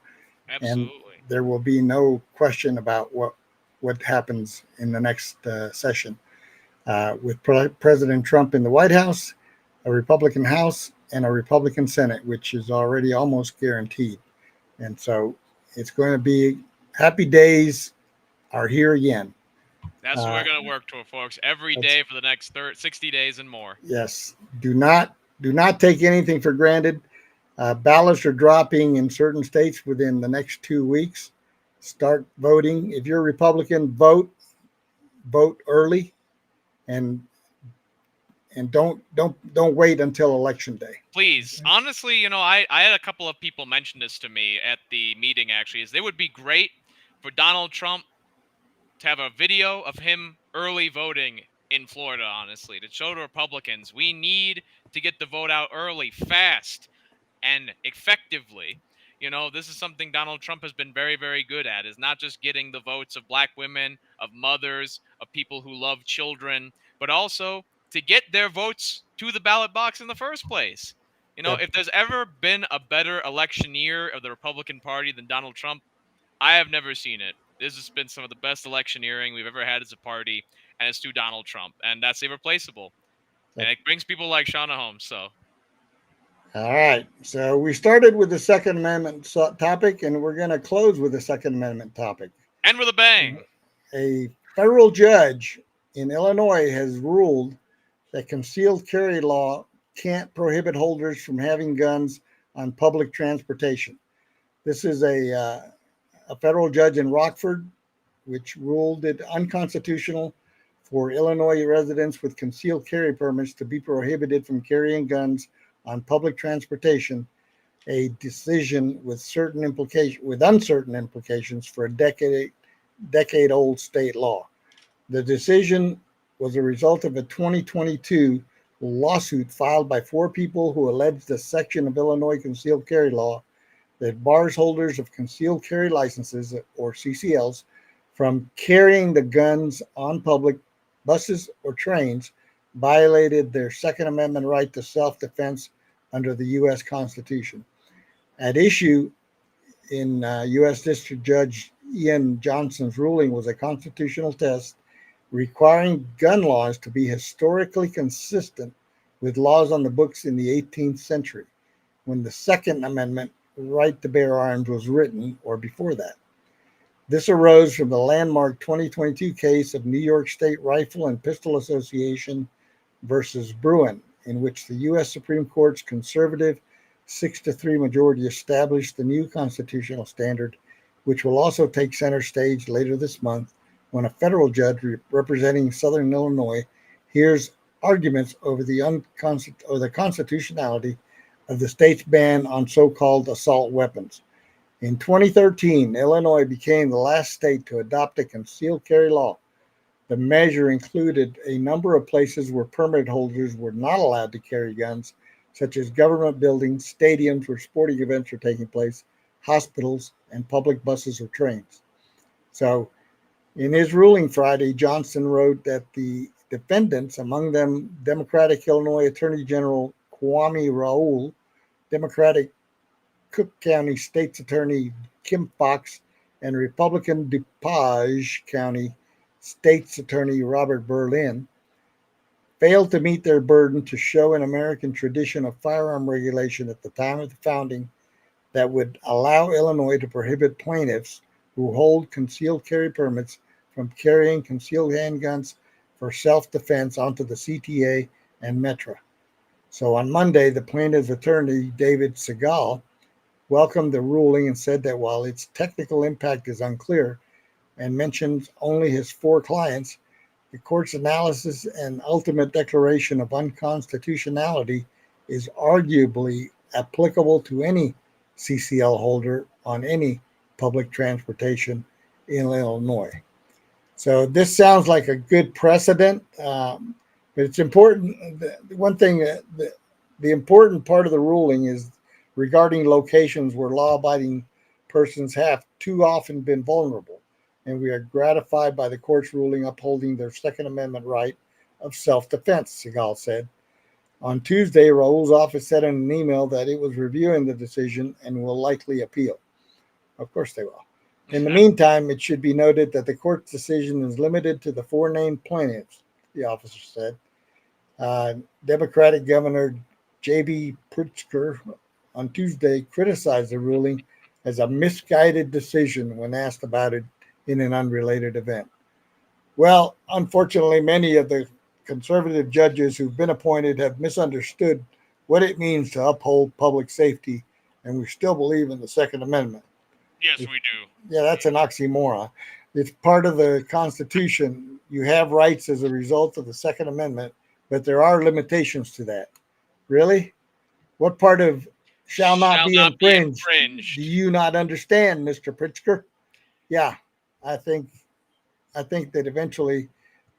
Absolutely. And there will be no question about what happens in the next session. With President Trump in the White House, a Republican House, and a Republican Senate, which is already almost guaranteed. And so it's going to be happy days are here again. That's what we're going to work toward, folks. Every day for the next 60 days and more. Yes. Do not take anything for granted. Ballots are dropping in certain states within the next 2 weeks. Start voting. If you're a Republican, vote early, and don't wait until election day. Please. Honestly, I had a couple of people mention this to me at the meeting, actually, is it would be great for Donald Trump to have a video of him early voting in Florida, honestly, to show to Republicans we need to get the vote out early, fast, and effectively. This is something Donald Trump has been very, very good at, is not just getting the votes of black women, of mothers, of people who love children, but also to get their votes to the ballot box in the first place. You know, if there's ever been a better electioneer of the Republican Party than Donald Trump, I have never seen it. This has been some of the best electioneering we've ever had as a party, and it's to Donald Trump, and that's irreplaceable. And it brings people like Shauna home. So, all right. So we started with the Second Amendment topic, and we're going to close with the Second Amendment topic. and with a bang. A federal judge in Illinois has ruled that concealed carry law can't prohibit holders from having guns on public transportation. This is a federal judge in Rockford, which ruled it unconstitutional for Illinois residents with concealed carry permits to be prohibited from carrying guns on public transportation, a decision with uncertain implications for a decade-old state law. The decision was a result of a 2022 lawsuit filed by 4 people who alleged a section of Illinois concealed carry law that bars holders of concealed carry licenses, or CCLs, from carrying the guns on public buses or trains violated their Second Amendment right to self-defense under the U.S. Constitution. At issue in U.S. District Judge Ian Johnson's ruling was a constitutional test requiring gun laws to be historically consistent with laws on the books in the 18th century, when the Second Amendment right to bear arms was written, or before that. This arose from the landmark 2022 case of New York State Rifle and Pistol Association versus Bruin, in which the U.S. Supreme Court's conservative 6-3 majority established the new constitutional standard, which will also take center stage later this month when a federal judge representing Southern Illinois hears arguments over the constitutionality of the state's ban on so-called assault weapons. In 2013, Illinois became the last state to adopt a concealed carry law. The measure included a number of places where permit holders were not allowed to carry guns, such as government buildings, stadiums where sporting events are taking place, hospitals, and public buses or trains. So, in his ruling Friday, Johnson wrote that the defendants, among them Democratic Illinois Attorney General Kwame Raoul, Democratic Cook County State's Attorney Kim Fox, and Republican DuPage County State's Attorney Robert Berlin, failed to meet their burden to show an American tradition of firearm regulation at the time of the founding that would allow Illinois to prohibit plaintiffs who hold concealed carry permits from carrying concealed handguns for self-defense onto the CTA and Metra. So on Monday, the plaintiff's attorney, David Segal, welcomed the ruling and said that while its technical impact is unclear and mentions only his 4 clients, the court's analysis and ultimate declaration of unconstitutionality is arguably applicable to any CCL holder on any public transportation in Illinois. So this sounds like a good precedent, but it's important. One thing, the important part of the ruling is regarding locations where law-abiding persons have too often been vulnerable, and we are gratified by the court's ruling upholding their Second Amendment right of self-defense, Segal said. On Tuesday, Raul's office said in an email that it was reviewing the decision and will likely appeal. Of course they will. In the meantime, it should be noted that the court's decision is limited to the 4 named plaintiffs, the officer said. Democratic Governor J.B. Pritzker on Tuesday criticized the ruling as a misguided decision when asked about it in an unrelated event. Well, unfortunately, many of the conservative judges who've been appointed have misunderstood what it means to uphold public safety, and we still believe in the Second Amendment. Yes, we do. Yeah, that's an oxymoron. It's part of the Constitution. You have rights as a result of the Second Amendment, but there are limitations to that. Really? What part of shall not be infringed do you not understand, Mr. Pritzker? Yeah, I think that eventually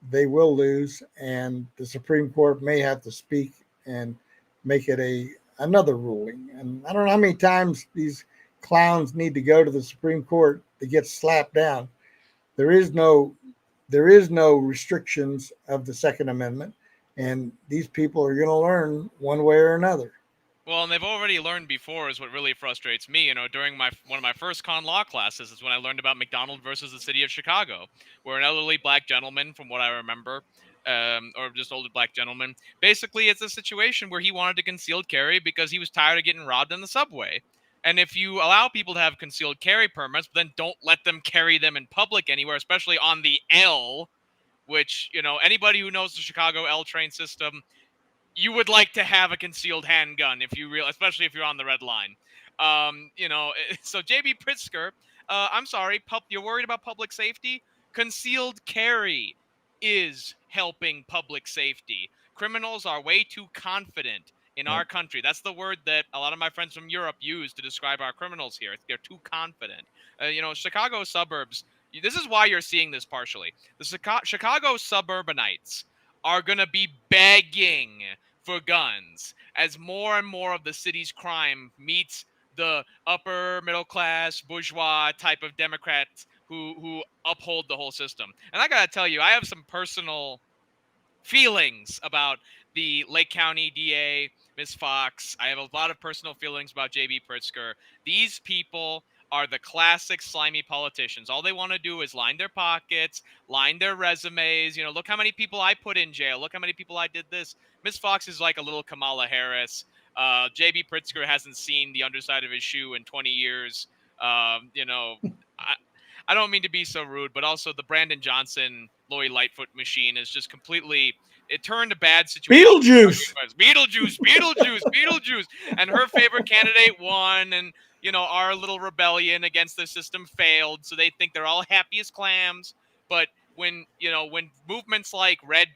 they will lose, and the Supreme Court may have to speak and make it another ruling. And I don't know how many times these clowns need to go to the Supreme Court to get slapped down. There is no restrictions of the Second Amendment, and these people are going to learn one way or another. Well, and they've already learned before is what really frustrates me. During one of my first con law classes is when I learned about McDonald versus the city of Chicago, where an elderly black gentleman, from what I remember, or just older black gentleman, basically it's a situation where he wanted to concealed carry because he was tired of getting robbed in the subway. And if you allow people to have concealed carry permits, but then don't let them carry them in public anywhere, especially on the L, which, anybody who knows the Chicago L train system, you would like to have a concealed handgun especially if you're on the red line. So JB Pritzker, I'm sorry, you're worried about public safety? Concealed carry is helping public safety. Criminals are way too confident in our country. That's the word that a lot of my friends from Europe use to describe our criminals here. They're too confident. Chicago suburbs, this is why you're seeing this partially. The Chicago suburbanites are going to be begging for guns as more and more of the city's crime meets the upper middle class bourgeois type of Democrats who uphold the whole system. And I gotta tell you, I have some personal feelings about the Lake County DA, Ms. Fox. I have a lot of personal feelings about JB Pritzker. These people are the classic slimy politicians. All they want to do is line their pockets, line their resumes. Look how many people I put in jail. Look how many people I did this. Ms. Fox is like a little Kamala Harris. JB Pritzker hasn't seen the underside of his shoe in 20 years. I don't mean to be so rude, but also the Brandon Johnson, Lori Lightfoot machine is just completely, it turned a bad situation. Beetlejuice. And her favorite candidate won, and, our little rebellion against the system failed. So they think they're all happy as clams. But when movements like Red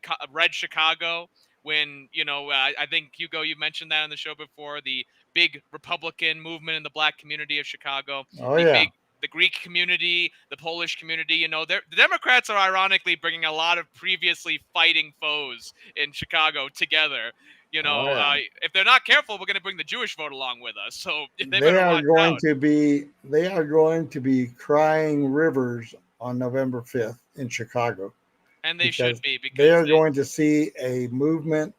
Chicago, I think, Hugo, you mentioned that on the show before, the big Republican movement in the black community of Chicago, the Greek community, the Polish community, the Democrats are ironically bringing a lot of previously fighting foes in Chicago together. If they're not careful, we're going to bring the Jewish vote along with us. So they are going to be crying rivers on November 5th in Chicago. And they should be, because they are going to see a movement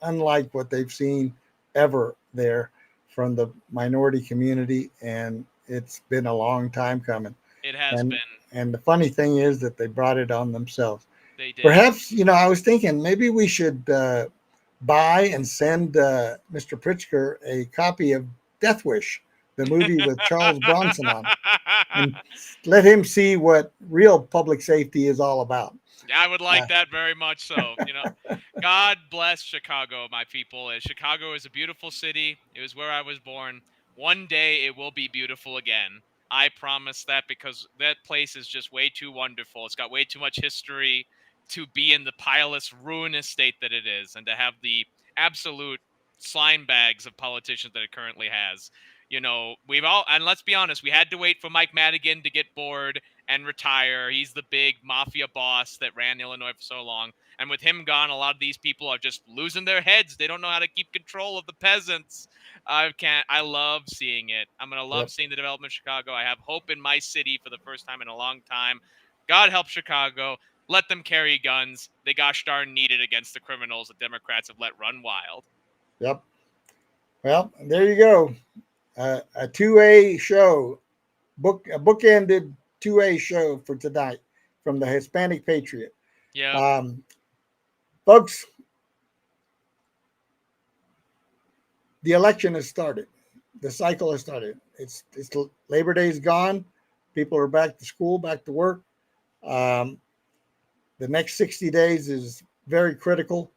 unlike what they've seen ever there from the minority community, and it's been a long time coming. It has been. And the funny thing is that they brought it on themselves. They did. Perhaps, I was thinking maybe we should buy and send Mr. Pritzker a copy of Death Wish, the movie with Charles Bronson on it, and let him see what real public safety is all about. I would like that very much so. God bless Chicago, my people. Chicago is a beautiful city. It was where I was born. One day it will be beautiful again. I promise that, because that place is just way too wonderful. It's got way too much history to be in the pileless, ruinous state that it is, and to have the absolute slime bags of politicians that it currently has. And let's be honest, we had to wait for Mike Madigan to get bored and retire. He's the big mafia boss that ran Illinois for so long. And with him gone, a lot of these people are just losing their heads. They don't know how to keep control of the peasants. I love seeing it. I'm going to love seeing the development of Chicago. I have hope in my city for the first time in a long time. God help Chicago. Let them carry guns. They gosh darn need it against the criminals the Democrats have let run wild. Yep. Well, there you go. A 2A show, a bookended 2A show for tonight from the Hispanic Patriot. Yeah. Folks, the election has started. The cycle has started. It's Labor Day's gone. People are back to school, back to work. The next 60 days is very critical.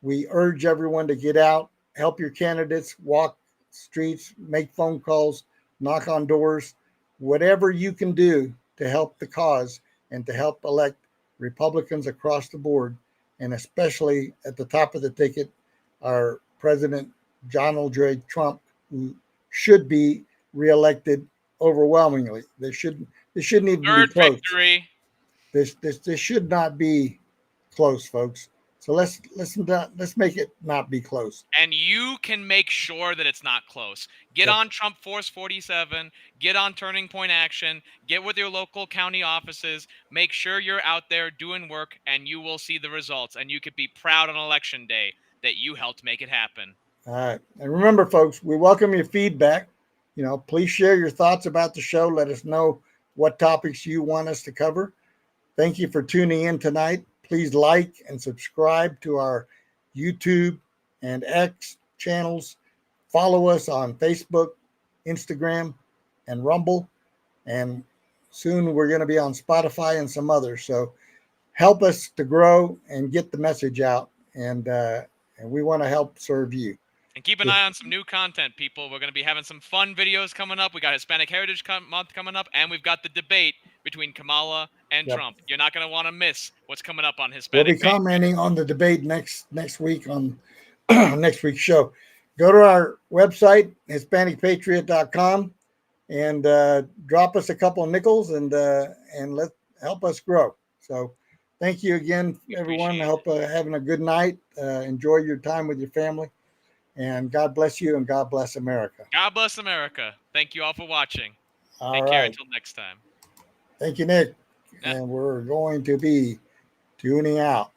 We urge everyone to get out, help your candidates, walk streets, make phone calls, knock on doors, whatever you can do to help the cause and to help elect Republicans across the board, and especially at the top of the ticket, our President Donald J. Trump, who should be reelected overwhelmingly. This shouldn't even be close. Victory. This should not be close, folks. So let's make it not be close. And you can make sure that it's not close. Get on Trump Force 47. Get on Turning Point Action. Get with your local county offices. Make sure you're out there doing work, and you will see the results. And you could be proud on Election Day that you helped make it happen. All right. And remember, folks, we welcome your feedback. Please share your thoughts about the show. Let us know what topics you want us to cover. Thank you for tuning in tonight. Please like and subscribe to our YouTube and X channels. Follow us on Facebook, Instagram, and Rumble. And soon we're going to be on Spotify and some others. So help us to grow and get the message out. And we want to help serve you. And keep an eye on some new content, people. We're going to be having some fun videos coming up. We got Hispanic Heritage Month coming up, and we've got the debate between Kamala and Trump. You're not going to want to miss what's coming up on Hispanic. We'll be commenting on the debate next week on next week's show. Go to our website, HispanicPatriot.com, and drop us a couple of nickels and help us grow. So thank you again, everyone. I hope having a good night. Enjoy your time with your family. And God bless you and God bless America. God bless America. Thank you all for watching. Take care until next time. Thank you, Nick. Yeah. And we're going to be tuning out.